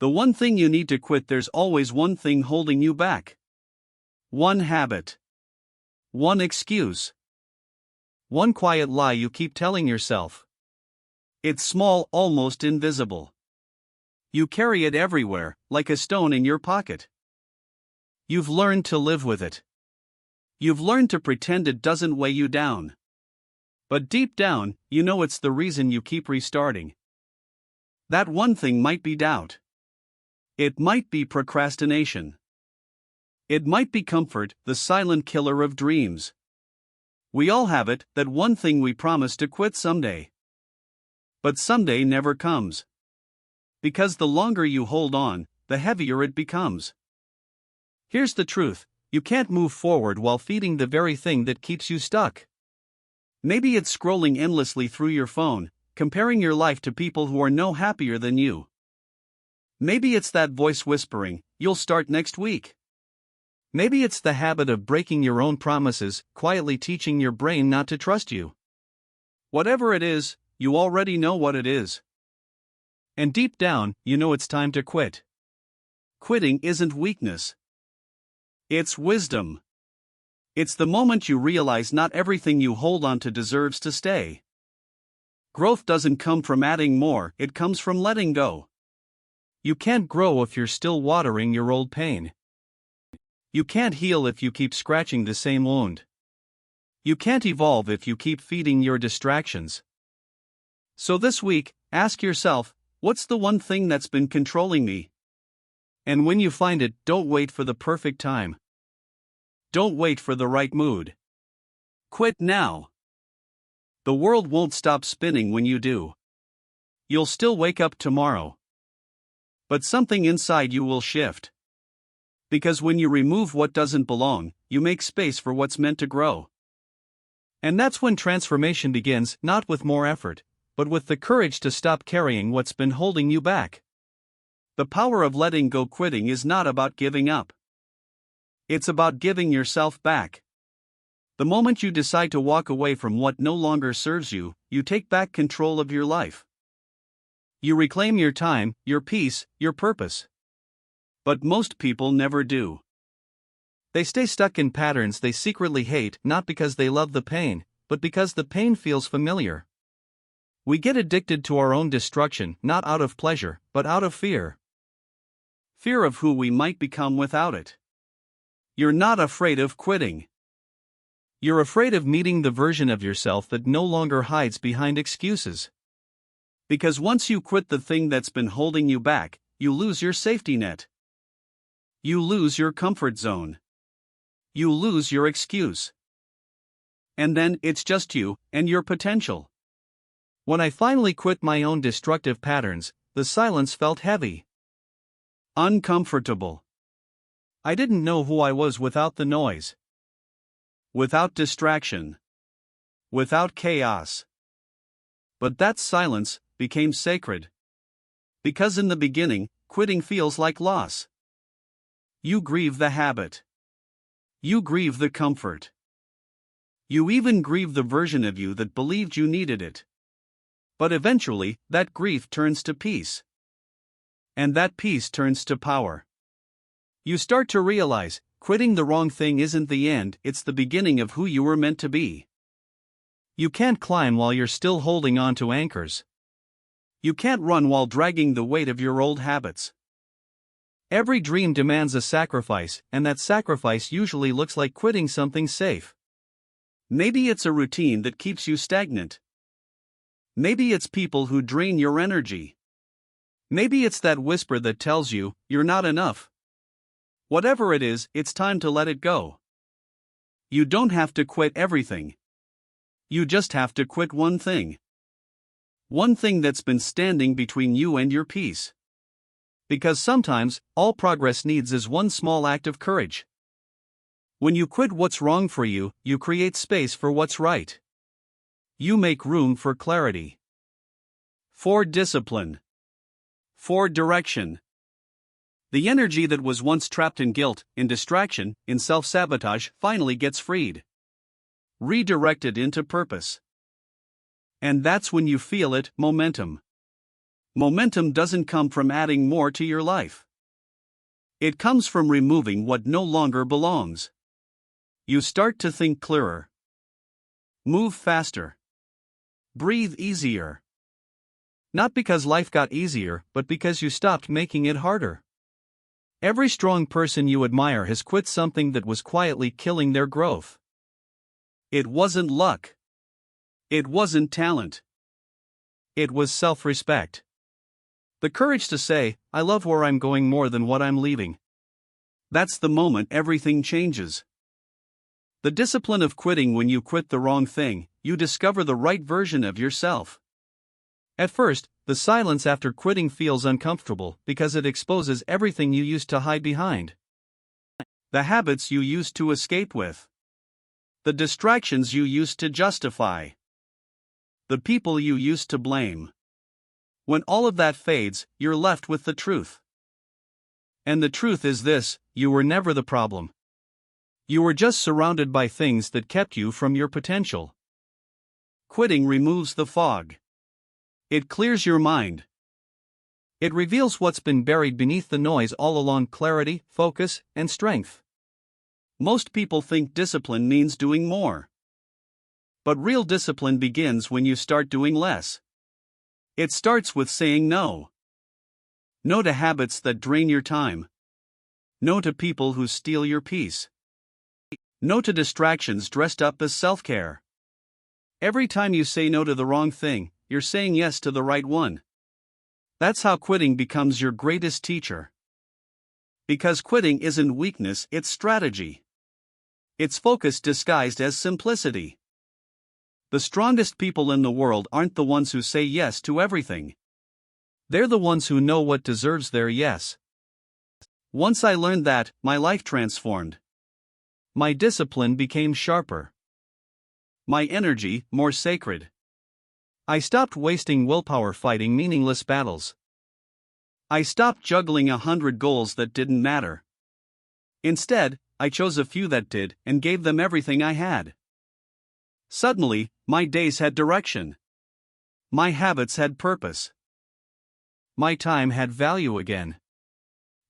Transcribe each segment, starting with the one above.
The one thing you need to quit, there's always one thing holding you back. One habit. One excuse. One quiet lie you keep telling yourself. It's small, almost invisible. You carry it everywhere, like a stone in your pocket. You've learned to live with it. You've learned to pretend it doesn't weigh you down. But deep down, you know it's the reason you keep restarting. That one thing might be doubt. It might be procrastination. It might be comfort, the silent killer of dreams. We all have it, that one thing we promise to quit someday. But someday never comes. Because the longer you hold on, the heavier it becomes. Here's the truth: you can't move forward while feeding the very thing that keeps you stuck. Maybe it's scrolling endlessly through your phone, comparing your life to people who are no happier than you. Maybe it's that voice whispering, "You'll start next week." Maybe it's the habit of breaking your own promises, quietly teaching your brain not to trust you. Whatever it is, you already know what it is. And deep down, you know it's time to quit. Quitting isn't weakness. It's wisdom. It's the moment you realize not everything you hold on to deserves to stay. Growth doesn't come from adding more, it comes from letting go. You can't grow if you're still watering your old pain. You can't heal if you keep scratching the same wound. You can't evolve if you keep feeding your distractions. So this week, ask yourself, what's the one thing that's been controlling me? And when you find it, don't wait for the perfect time. Don't wait for the right mood. Quit now. The world won't stop spinning when you do. You'll still wake up tomorrow. But something inside you will shift. Because when you remove what doesn't belong, you make space for what's meant to grow. And that's when transformation begins, not with more effort, but with the courage to stop carrying what's been holding you back. The power of letting go. Quitting is not about giving up. It's about giving yourself back. The moment you decide to walk away from what no longer serves you, you take back control of your life. You reclaim your time, your peace, your purpose. But most people never do. They stay stuck in patterns they secretly hate, not because they love the pain, but because the pain feels familiar. We get addicted to our own destruction, not out of pleasure, but out of fear. Fear of who we might become without it. You're not afraid of quitting. You're afraid of meeting the version of yourself that no longer hides behind excuses. Because once you quit the thing that's been holding you back, you lose your safety net. You lose your comfort zone. You lose your excuse. And then it's just you and your potential. When I finally quit my own destructive patterns, the silence felt heavy. Uncomfortable. I didn't know who I was without the noise. Without distraction. Without chaos. But that silence became sacred. Because in the beginning, quitting feels like loss. You grieve the habit. You grieve the comfort. You even grieve the version of you that believed you needed it. But eventually, that grief turns to peace. And that peace turns to power. You start to realize, quitting the wrong thing isn't the end, it's the beginning of who you were meant to be. You can't climb while you're still holding on to anchors. You can't run while dragging the weight of your old habits. Every dream demands a sacrifice, and that sacrifice usually looks like quitting something safe. Maybe it's a routine that keeps you stagnant. Maybe it's people who drain your energy. Maybe it's that whisper that tells you, you're not enough. Whatever it is, it's time to let it go. You don't have to quit everything. You just have to quit one thing. One thing that's been standing between you and your peace. Because sometimes, all progress needs is one small act of courage. When you quit what's wrong for you, you create space for what's right. You make room for clarity. For discipline. For direction. The energy that was once trapped in guilt, in distraction, in self-sabotage finally gets freed. Redirected into purpose. And that's when you feel it, momentum. Momentum doesn't come from adding more to your life. It comes from removing what no longer belongs. You start to think clearer, move faster, breathe easier. Not because life got easier, but because you stopped making it harder. Every strong person you admire has quit something that was quietly killing their growth. It wasn't luck. It wasn't talent. It was self-respect. The courage to say, I love where I'm going more than what I'm leaving. That's the moment everything changes. The discipline of quitting. When you quit the wrong thing, you discover the right version of yourself. At first, the silence after quitting feels uncomfortable because it exposes everything you used to hide behind. The habits you used to escape with. The distractions you used to justify. The people you used to blame. When all of that fades, you're left with the truth. And the truth is this: you were never the problem. You were just surrounded by things that kept you from your potential. Quitting removes the fog. It clears your mind. It reveals what's been buried beneath the noise all along: clarity, focus, and strength. Most people think discipline means doing more. But real discipline begins when you start doing less. It starts with saying no. No to habits that drain your time. No to people who steal your peace. No to distractions dressed up as self-care. Every time you say no to the wrong thing, you're saying yes to the right one. That's how quitting becomes your greatest teacher. Because quitting isn't weakness, it's strategy. It's focus disguised as simplicity. The strongest people in the world aren't the ones who say yes to everything. They're the ones who know what deserves their yes. Once I learned that, my life transformed. My discipline became sharper. My energy more sacred. I stopped wasting willpower fighting meaningless battles. I stopped juggling 100 goals that didn't matter. Instead, I chose a few that did and gave them everything I had. Suddenly, my days had direction. My habits had purpose. My time had value again.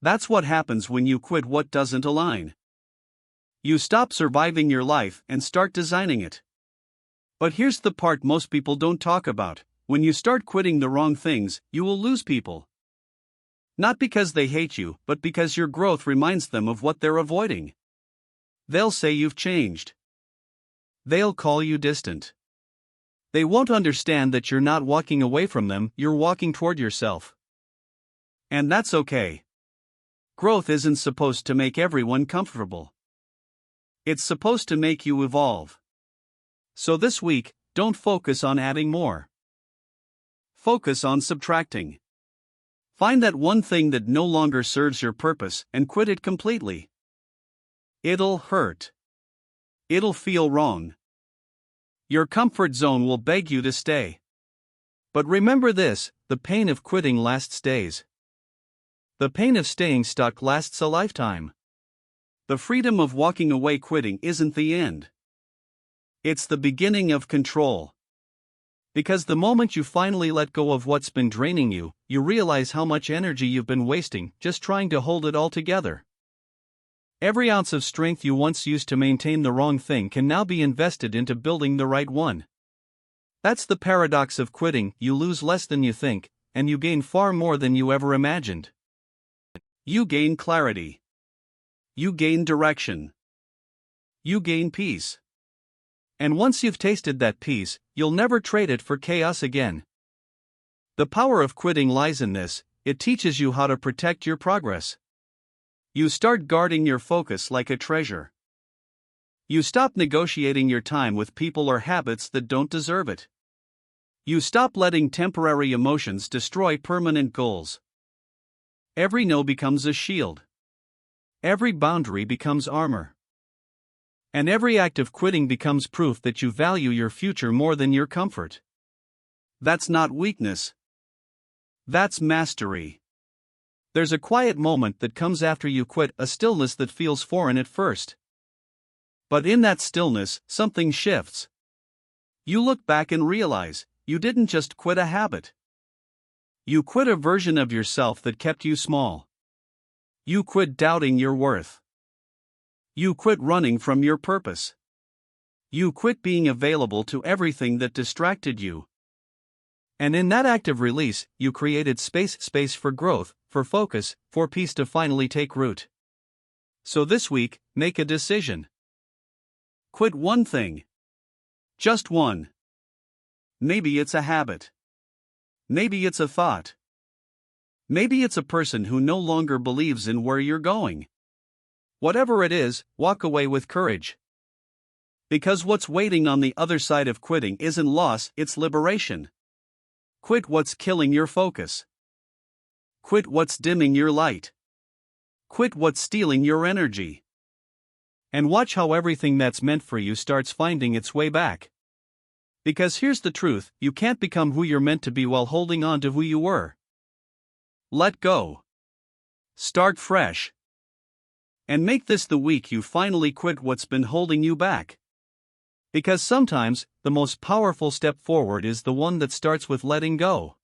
That's what happens when you quit what doesn't align. You stop surviving your life and start designing it. But here's the part most people don't talk about: when you start quitting the wrong things, you will lose people. Not because they hate you, but because your growth reminds them of what they're avoiding. They'll say you've changed. They'll call you distant. They won't understand that you're not walking away from them, you're walking toward yourself. And that's okay. Growth isn't supposed to make everyone comfortable. It's supposed to make you evolve. So this week, don't focus on adding more. Focus on subtracting. Find that one thing that no longer serves your purpose and quit it completely. It'll hurt. It'll feel wrong. Your comfort zone will beg you to stay. But remember this: the pain of quitting lasts days. The pain of staying stuck lasts a lifetime. The freedom of walking away quitting isn't the end. It's the beginning of control. Because the moment you finally let go of what's been draining you, you realize how much energy you've been wasting just trying to hold it all together. Every ounce of strength you once used to maintain the wrong thing can now be invested into building the right one. That's the paradox of quitting: you lose less than you think, and you gain far more than you ever imagined. You gain clarity. You gain direction. You gain peace. And once you've tasted that peace, you'll never trade it for chaos again. The power of quitting lies in this: it teaches you how to protect your progress. You start guarding your focus like a treasure. You stop negotiating your time with people or habits that don't deserve it. You stop letting temporary emotions destroy permanent goals. Every no becomes a shield. Every boundary becomes armor. And every act of quitting becomes proof that you value your future more than your comfort. That's not weakness. That's mastery. There's a quiet moment that comes after you quit, a stillness that feels foreign at first. But in that stillness, something shifts. You look back and realize, you didn't just quit a habit. You quit a version of yourself that kept you small. You quit doubting your worth. You quit running from your purpose. You quit being available to everything that distracted you. And in that act of release, you created space for growth, for focus, for peace to finally take root. So this week, make a decision. Quit one thing. Just one. Maybe it's a habit. Maybe it's a thought. Maybe it's a person who no longer believes in where you're going. Whatever it is, walk away with courage. Because what's waiting on the other side of quitting isn't loss, it's liberation. Quit what's killing your focus. Quit what's dimming your light. Quit what's stealing your energy. And watch how everything that's meant for you starts finding its way back. Because here's the truth, you can't become who you're meant to be while holding on to who you were. Let go. Start fresh. And make this the week you finally quit what's been holding you back. Because sometimes, the most powerful step forward is the one that starts with letting go.